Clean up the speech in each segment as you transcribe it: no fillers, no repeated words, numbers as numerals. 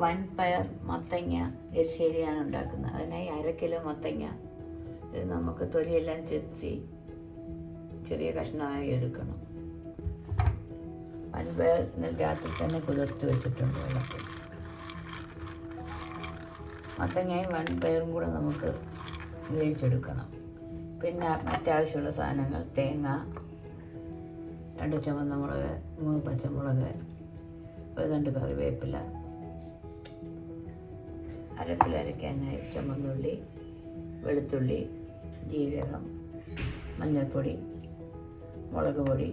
വൻപയർ മത്തങ്ങ എരിശ്ശേരിയാണ് ഉണ്ടാക്കുന്നത്. അതിനായി 1/2 കിലോ മത്തങ്ങ ഇത് നമുക്ക് തൊലിയെല്ലാം ചെത്തി ചെറിയ കഷ്ണമായി എടുക്കണം. വൻപയർ ഇന്നലെ രാത്രി തന്നെ കുതിർത്ത് വെച്ചിട്ടുണ്ട് വെള്ളത്തിൽ. മത്തങ്ങയും വൻപയറും കൂടെ നമുക്ക് വേവിച്ചെടുക്കണം. പിന്നെ മറ്റാവശ്യമുള്ള സാധനങ്ങൾ: തേങ്ങ, 2 ചുവന്ന മുളക്, 3 പച്ചമുളക്, 2 കറിവേപ്പില, 1/2 കിലോ അരയ്ക്കാനായി ചുമന്നുള്ളി, വെളുത്തുള്ളി, ജീരകം, മഞ്ഞൾപ്പൊടി, മുളക് പൊടി,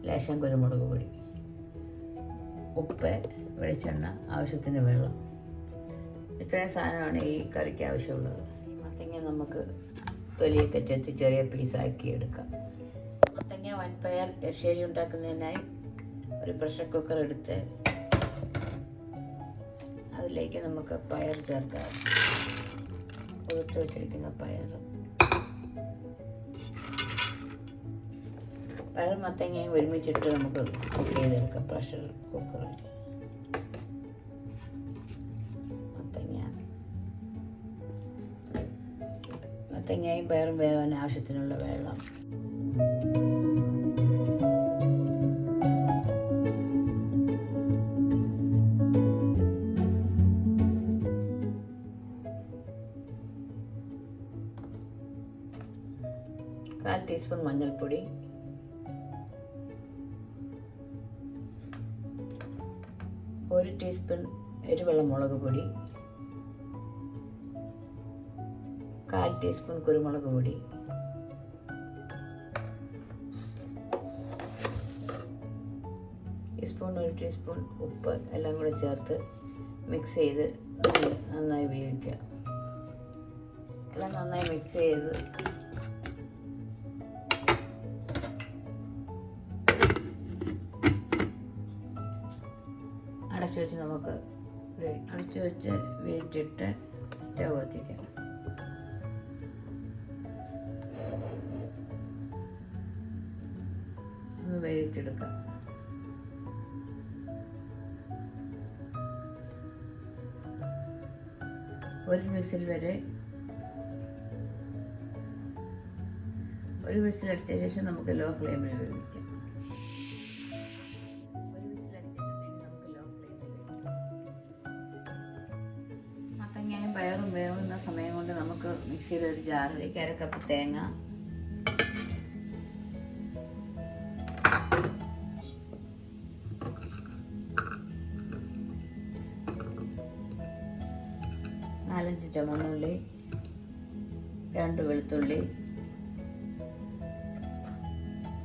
ലേശം കുരുമുളക് പൊടി, ഉപ്പ്, വെളിച്ചെണ്ണ, ആവശ്യത്തിന് വെള്ളം. ഇത്രയും സാധനമാണ് ഈ കറിക്ക് ആവശ്യമുള്ളത്. മത്തങ്ങ നമുക്ക് തൊലിയൊക്കെ ചെത്തി ചെറിയ പീസാക്കി എടുക്കാം. മത്തങ്ങ വൻപയർ എരിശ്ശേരി ഉണ്ടാക്കുന്നതിനായി ഒരു പ്രഷർ കുക്കർ എടുത്ത് അതിലേക്ക് നമുക്ക് പയർ ചേർക്കാം. കുതിർത്ത് വെച്ചിരിക്കുന്ന പയറും മത്തങ്ങയും ഒരുമിച്ചിട്ട് നമുക്ക് കുക്ക് ചെയ്തെടുക്കാം പ്രഷർ കുക്കറിൽ. മത്തങ്ങയും പയറും വേവാൻ ആവശ്യത്തിനുള്ള വെള്ളം. കാൽ ടീസ്പൂൺ മഞ്ഞൾപ്പൊടി, 1 ടീസ്പൂൺ എരിവുള്ള മുളക് പൊടി, 1/4 ടീസ്പൂൺ കുരുമുളക് പൊടി, 1 ടീസ്പൂൺ ഉപ്പ് എല്ലാം കൂടെ ചേർത്ത് മിക്സ് ചെയ്ത് നന്നായി വേവിക്കുക. എല്ലാം നന്നായി മിക്സ് ചെയ്ത് അടച്ചു വെച്ച് നമുക്ക് വേവിച്ചിട്ട് സ്റ്റവ് കത്തിക്കാം. ഒന്ന് വേവിച്ചെടുക്കാം. ഒരു വിസിൽ അടിച്ച ശേഷം നമുക്ക് ലോ ഫ്ലെയിമിൽ വേവിക്കാം. മത്തങ്ങയും പയറും വേവുന്ന സമയം കൊണ്ട് നമുക്ക് മിക്സിയുടെ ഒരു ജാറിലേക്ക് 1/2 കപ്പ് തേങ്ങ, നാലഞ്ച് ചുമന്നുള്ളി, 2 വെളുത്തുള്ളി,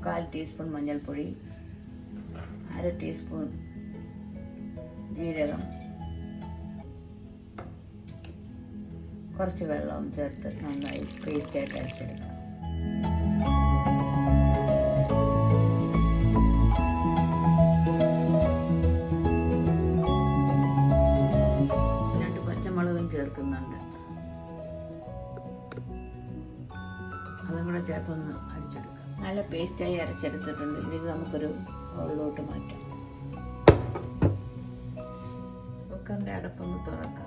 1/4 ടീസ്പൂൺ മഞ്ഞൾപ്പൊടി, 1/2 ടീസ്പൂൺ ജീരകം, കുറച്ച് വെള്ളവും ചേർത്ത് നന്നായി പേസ്റ്റായിട്ട് അരച്ചെടുക്കാം. ചേർക്കുന്നുണ്ട്. അതും കൂടെ ചേർത്തൊന്ന് അടിച്ചെടുക്കാം. നല്ല പേസ്റ്റായി അരച്ചെടുത്തിട്ടുണ്ട്. ഇത് നമുക്കൊരു ബൗളിലോട്ട് മാറ്റാം. കുക്കറിൻ്റെ അടപ്പൊന്ന് തുറക്കാം.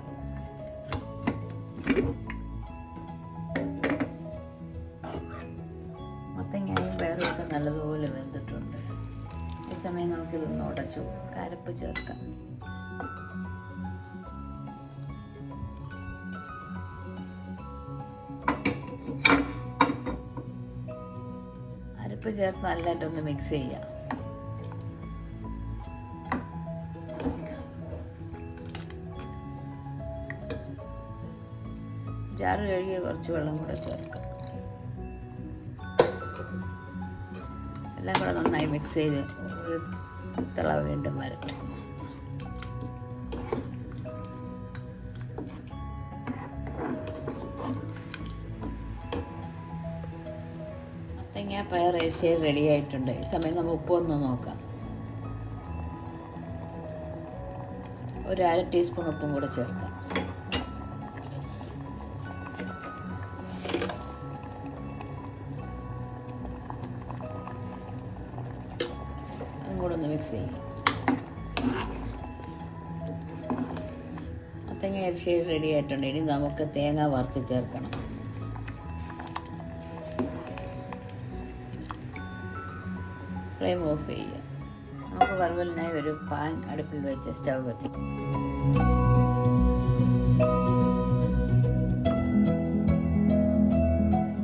മത്തങ്ങയും പയറുമൊക്കെ നല്ലതുപോലെ വെന്തിട്ടുണ്ട്. ഈ സമയം നമുക്കിതൊന്ന് ഉടച്ചു അരപ്പ് ചേർക്കാം. അരപ്പ് ചേർത്ത് നല്ലതായിട്ടൊന്ന് മിക്സ് ചെയ്യാം. ജാറ് കഴുകിയ കുറച്ച് വെള്ളം കൂടെ ചേർക്കാം. എല്ലാം കൂടെ നന്നായി മിക്സ് ചെയ്ത് ഒരു തിള വീണ്ടും വരട്ടെ. മത്തങ്ങ പയർ എരിശ്ശേരി റെഡി ആയിട്ടുണ്ട്. ഈ സമയം നമുക്ക് ഉപ്പൊന്ന് നോക്കാം. ഒരു 1/2 ടീസ്പൂൺ ഉപ്പും കൂടെ ചേർക്കാം. അതും കൂടെ ഒന്ന് മിക്സ് ചെയ്യാം. മത്തങ്ങ എരിശ്ശേരി റെഡി ആയിട്ടുണ്ട്. ഇനി നമുക്ക് തേങ്ങ വറുത്ത് ചേർക്കണം. ഫ്ലെയിം ഓഫ് ചെയ്യുക. നമുക്ക് വറവലിനായി ഒരു പാൻ അടുപ്പിൽ വെച്ച് സ്റ്റൗ കത്തിക്കും.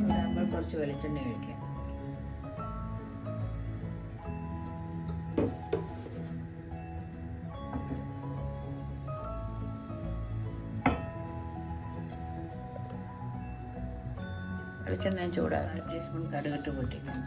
ചൂടാകുമ്പോൾ കുറച്ച് വെളിച്ചെണ്ണ ഒഴിക്കാം. വെളിച്ചെണ്ണ ചൂടാകാം. 1 ടീസ്പൂൺ കടുകിട്ട് പൊട്ടിക്കും.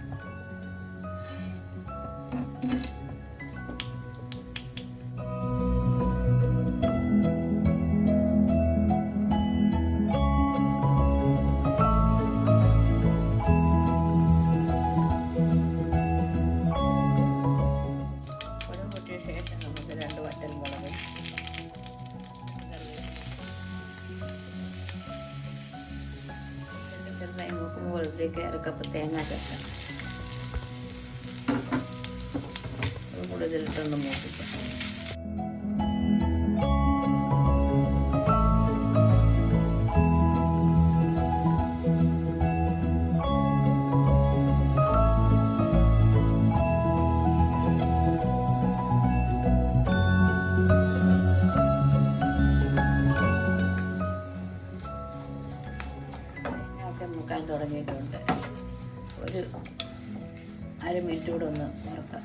പൊട്ടിയ ശേഷം നമുക്ക് 2 വറ്റൽമുളക്, ചെറുതായി മൂക്കുമ്പോൾ ഇതിലേക്ക് 1/2 കപ്പ് തേങ്ങ ചേർക്കാം. അതുകൂടെ ഇതിലിട്ടൊന്ന് മൂപ്പിക്കാം. മുക്കാൻ തുടങ്ങിയിട്ടുണ്ട്. ഒരു 1/2 മിനിറ്റ് കൂടെ ഒന്ന് വറക്കാം.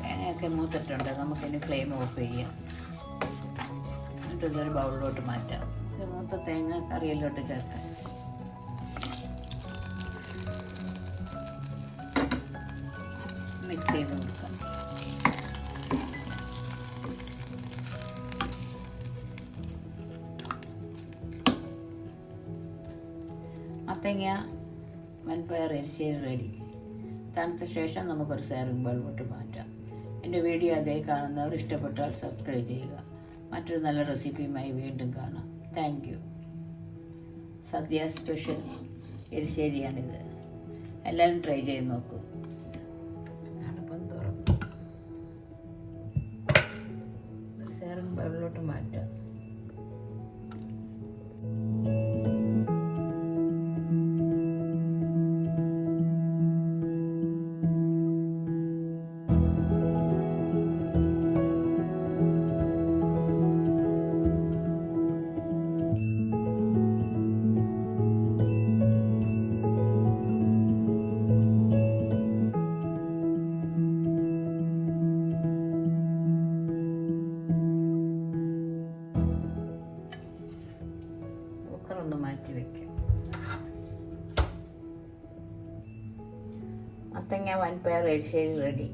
തേങ്ങയൊക്കെ മൂത്തിട്ടുണ്ട്. നമുക്കിനി ഫ്ലെയിം ഓഫ് ചെയ്യാം. എന്നിട്ട് ഇതൊരു ബൗളിലോട്ട് മാറ്റാം. ഇത് മൂത്ത തേങ്ങ കറിയിലോട്ട് ചേർക്കാം. മിക്സ് ചെയ്ത് കൊടുക്കാം. മത്തങ്ങ വൻപയർ എരിശ്ശേരി റെഡി. തണുത്ത ശേഷം നമുക്കൊരു സെർവിംഗ് ബൗളിലോട്ട് മാറ്റാം. എൻ്റെ വീഡിയോ അതേ കാണുന്നവർ ഇഷ്ടപ്പെട്ടാൽ സബ്സ്ക്രൈബ് ചെയ്യുക. മറ്റൊരു നല്ല റെസിപ്പിയുമായി വീണ്ടും കാണാം. Thank you. സദ്യ സ്പെഷ്യൽ എരിശ്ശേരിയാണിത്. എല്ലാവരും ട്രൈ ചെയ്ത് നോക്കൂ. അടുപ്പം തുറന്നു ഒരു സെർവിംഗ് ബൗളിലോട്ട് മാറ്റാം. ഒന്ന് മാറ്റി വയ്ക്കും. മത്തങ്ങ വൻപയർ എരിശ്ശേരി റെഡി.